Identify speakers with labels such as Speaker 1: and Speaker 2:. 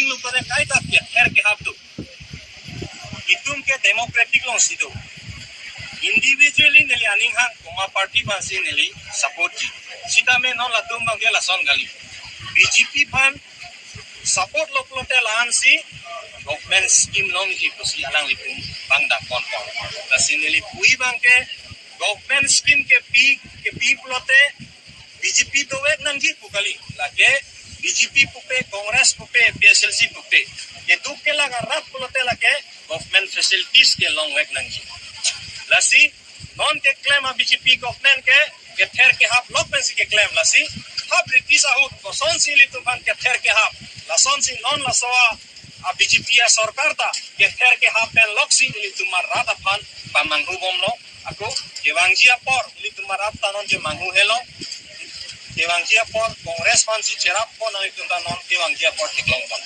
Speaker 1: sing lu pada kai tak ya her ke hab tu itum ke democratic long sido individually neli aning hang koma party bansi neli support ji sida me non la tum bang ke la son gali BJP pan support loklote lan si government scheme long ji kusi alang likum bang da kon kon la sineli pui bang ke government scheme ke pi plote BJP to wek nang ji pukali la ke BJP pupe Congress pupe PSLC pupe itu ke la garap plote la ke government facilities ke long wek nang ji la si non ke claim a BJP government ke ther ke hap lok pensi ke claim la si hap british ahut ko son si li tu ban ke ther ke hap la son si non la soa a BJP ya sarkar ta ke ther ke hap pen lok si li tu marada pan pamanghu bomlo ako kewangji apor li tu marap tanon je manghu helo kewangji apor kongres pan si cerap ko nang itu non kewangji apor tiklong pan